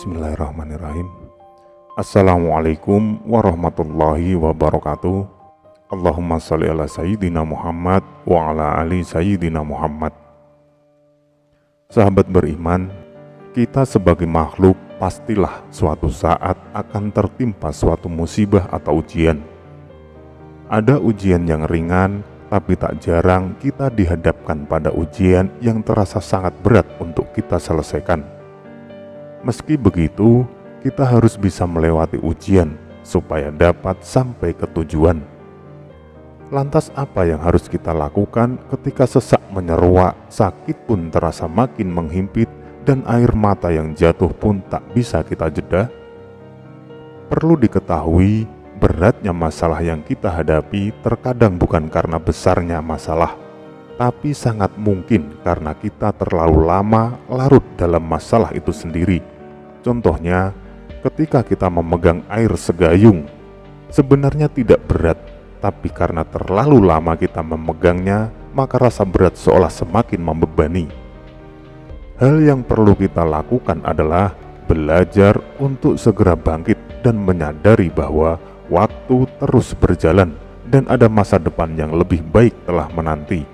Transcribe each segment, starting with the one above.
Bismillahirrahmanirrahim. Assalamualaikum warahmatullahi wabarakatuh. Allahumma sholli ala sayyidina Muhammad wa ala ali sayyidina Muhammad. Sahabat beriman, kita sebagai makhluk pastilah suatu saat akan tertimpa suatu musibah atau ujian. Ada ujian yang ringan, tapi tak jarang kita dihadapkan pada ujian yang terasa sangat berat untuk kita selesaikan. Meski begitu, kita harus bisa melewati ujian supaya dapat sampai ke tujuan. Lantas apa yang harus kita lakukan ketika sesak menyeruak, sakit pun terasa makin menghimpit, dan air mata yang jatuh pun tak bisa kita jeda? Perlu diketahui, beratnya masalah yang kita hadapi terkadang bukan karena besarnya masalah, tapi sangat mungkin karena kita terlalu lama larut dalam masalah itu sendiri. Contohnya, ketika kita memegang air segayung, sebenarnya tidak berat, tapi karena terlalu lama kita memegangnya, maka rasa berat seolah semakin membebani. Hal yang perlu kita lakukan adalah belajar untuk segera bangkit dan menyadari bahwa waktu terus berjalan dan ada masa depan yang lebih baik telah menanti.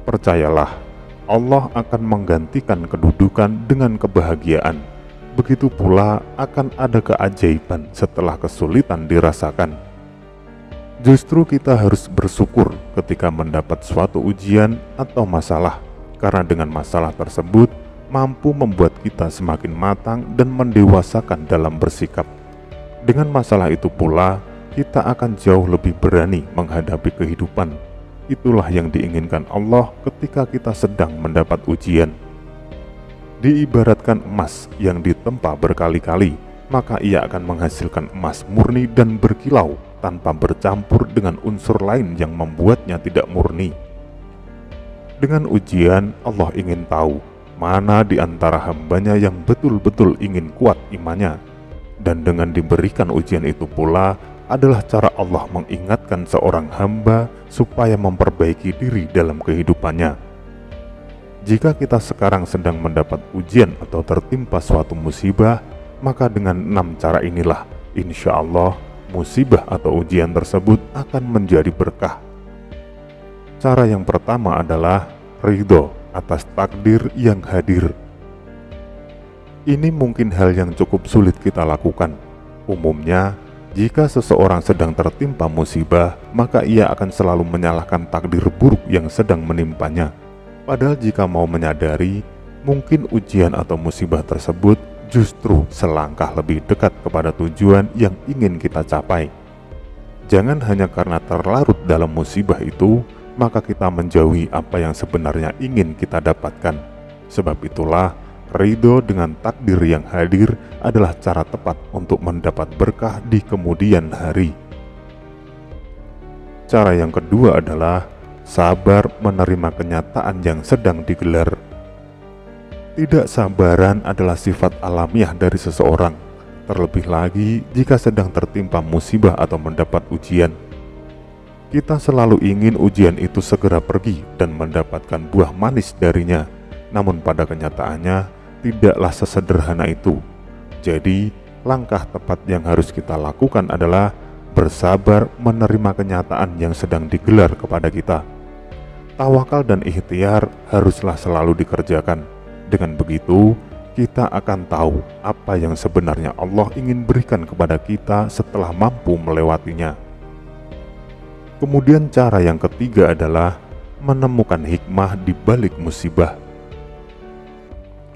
Percayalah, Allah akan menggantikan kedudukan dengan kebahagiaan. Begitu pula akan ada keajaiban setelah kesulitan dirasakan. Justru kita harus bersyukur ketika mendapat suatu ujian atau masalah, karena dengan masalah tersebut mampu membuat kita semakin matang dan mendewasakan dalam bersikap. Dengan masalah itu pula, kita akan jauh lebih berani menghadapi kehidupan. Itulah yang diinginkan Allah ketika kita sedang mendapat ujian. Diibaratkan emas yang ditempa berkali-kali, maka ia akan menghasilkan emas murni dan berkilau tanpa bercampur dengan unsur lain yang membuatnya tidak murni. Dengan ujian, Allah ingin tahu mana di antara hambanya yang betul-betul ingin kuat imannya. Dan dengan diberikan ujian itu pula adalah cara Allah mengingatkan seorang hamba supaya memperbaiki diri dalam kehidupannya. Jika kita sekarang sedang mendapat ujian atau tertimpa suatu musibah, maka dengan 6 cara inilah, insya Allah, musibah atau ujian tersebut akan menjadi berkah. Cara yang pertama adalah ridho atas takdir yang hadir. Ini mungkin hal yang cukup sulit kita lakukan. Umumnya, jika seseorang sedang tertimpa musibah, maka ia akan selalu menyalahkan takdir buruk yang sedang menimpanya. Padahal jika mau menyadari, mungkin ujian atau musibah tersebut justru selangkah lebih dekat kepada tujuan yang ingin kita capai. Jangan hanya karena terlarut dalam musibah itu, maka kita menjauhi apa yang sebenarnya ingin kita dapatkan. Sebab itulah, ridho dengan takdir yang hadir adalah cara tepat untuk mendapat berkah di kemudian hari. Cara yang kedua adalah sabar menerima kenyataan yang sedang digelar. Tidak sabaran adalah sifat alamiah dari seseorang, terlebih lagi jika sedang tertimpa musibah atau mendapat ujian. Kita selalu ingin ujian itu segera pergi dan mendapatkan buah manis darinya, namun pada kenyataannya tidaklah sesederhana itu. Jadi, langkah tepat yang harus kita lakukan adalah bersabar menerima kenyataan yang sedang digelar kepada kita. Tawakal dan ikhtiar haruslah selalu dikerjakan. Dengan begitu, kita akan tahu apa yang sebenarnya Allah ingin berikan kepada kita setelah mampu melewatinya. Kemudian cara yang ketiga adalah menemukan hikmah di balik musibah.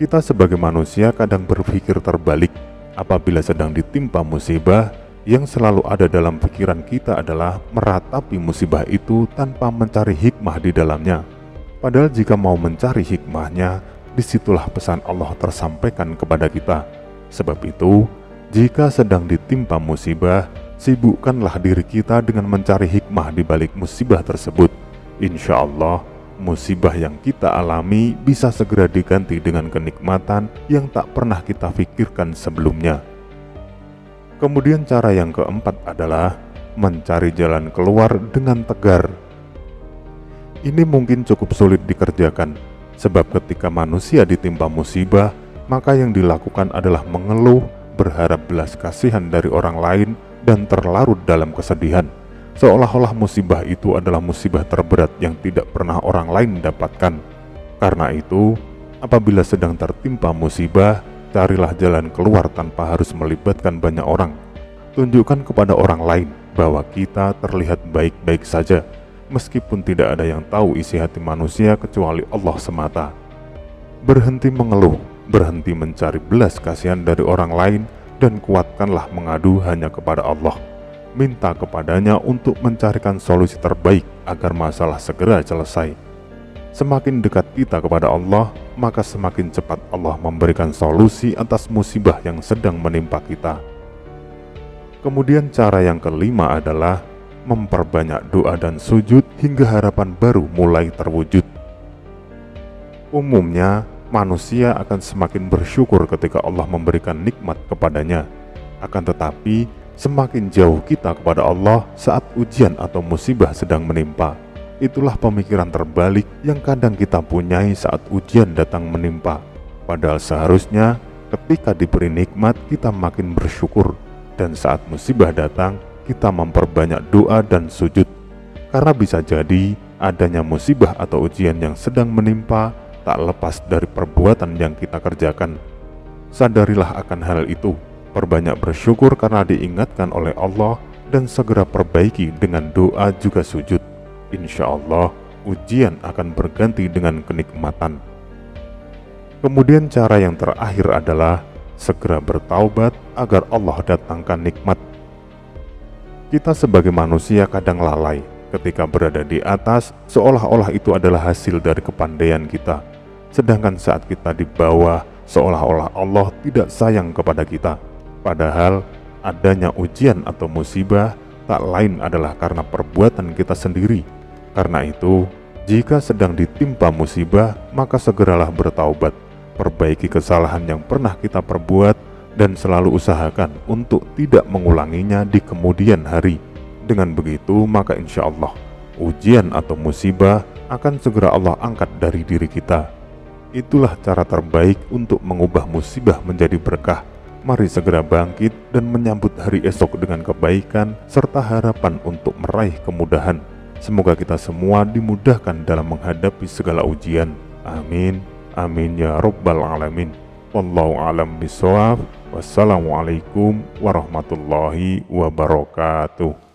Kita sebagai manusia kadang berpikir terbalik. Apabila sedang ditimpa musibah, yang selalu ada dalam pikiran kita adalah meratapi musibah itu tanpa mencari hikmah di dalamnya. Padahal jika mau mencari hikmahnya, disitulah pesan Allah tersampaikan kepada kita. Sebab itu, jika sedang ditimpa musibah, sibukkanlah diri kita dengan mencari hikmah di balik musibah tersebut. Insya Allah, musibah yang kita alami bisa segera diganti dengan kenikmatan yang tak pernah kita pikirkan sebelumnya. Kemudian cara yang keempat adalah mencari jalan keluar dengan tegar. Ini mungkin cukup sulit dikerjakan, sebab ketika manusia ditimpa musibah, maka yang dilakukan adalah mengeluh, berharap belas kasihan dari orang lain, dan terlarut dalam kesedihan, seolah-olah musibah itu adalah musibah terberat yang tidak pernah orang lain dapatkan. Karena itu, apabila sedang tertimpa musibah, carilah jalan keluar tanpa harus melibatkan banyak orang. Tunjukkan kepada orang lain bahwa kita terlihat baik-baik saja, meskipun tidak ada yang tahu isi hati manusia kecuali Allah semata. Berhenti mengeluh, berhenti mencari belas kasihan dari orang lain, dan kuatkanlah mengadu hanya kepada Allah. Minta kepadanya untuk mencarikan solusi terbaik agar masalah segera selesai. Semakin dekat kita kepada Allah, maka semakin cepat Allah memberikan solusi atas musibah yang sedang menimpa kita. Kemudian cara yang kelima adalah memperbanyak doa dan sujud hingga harapan baru mulai terwujud. Umumnya, manusia akan semakin bersyukur ketika Allah memberikan nikmat kepadanya. Akan tetapi, semakin jauh kita kepada Allah saat ujian atau musibah sedang menimpa. Itulah pemikiran terbalik yang kadang kita punyai saat ujian datang menimpa. Padahal seharusnya ketika diberi nikmat kita makin bersyukur, dan saat musibah datang kita memperbanyak doa dan sujud. Karena bisa jadi adanya musibah atau ujian yang sedang menimpa tak lepas dari perbuatan yang kita kerjakan. Sadarilah akan hal itu, perbanyak bersyukur karena diingatkan oleh Allah, dan segera perbaiki dengan doa juga sujud. Insya Allah ujian akan berganti dengan kenikmatan. Kemudian cara yang terakhir adalah segera bertaubat agar Allah datangkan nikmat. Kita sebagai manusia kadang lalai ketika berada di atas, seolah-olah itu adalah hasil dari kepandaian kita. Sedangkan saat kita di bawah, seolah-olah Allah tidak sayang kepada kita. Padahal adanya ujian atau musibah tak lain adalah karena perbuatan kita sendiri. Karena itu, jika sedang ditimpa musibah, maka segeralah bertaubat, perbaiki kesalahan yang pernah kita perbuat, dan selalu usahakan untuk tidak mengulanginya di kemudian hari. Dengan begitu, maka insya Allah ujian atau musibah akan segera Allah angkat dari diri kita. Itulah cara terbaik untuk mengubah musibah menjadi berkah. Mari segera bangkit dan menyambut hari esok dengan kebaikan serta harapan untuk meraih kemudahan. Semoga kita semua dimudahkan dalam menghadapi segala ujian. Amin. Amin ya Rabbal Alamin. Wallahu a'lam bishawab. Wassalamualaikum warahmatullahi wabarakatuh.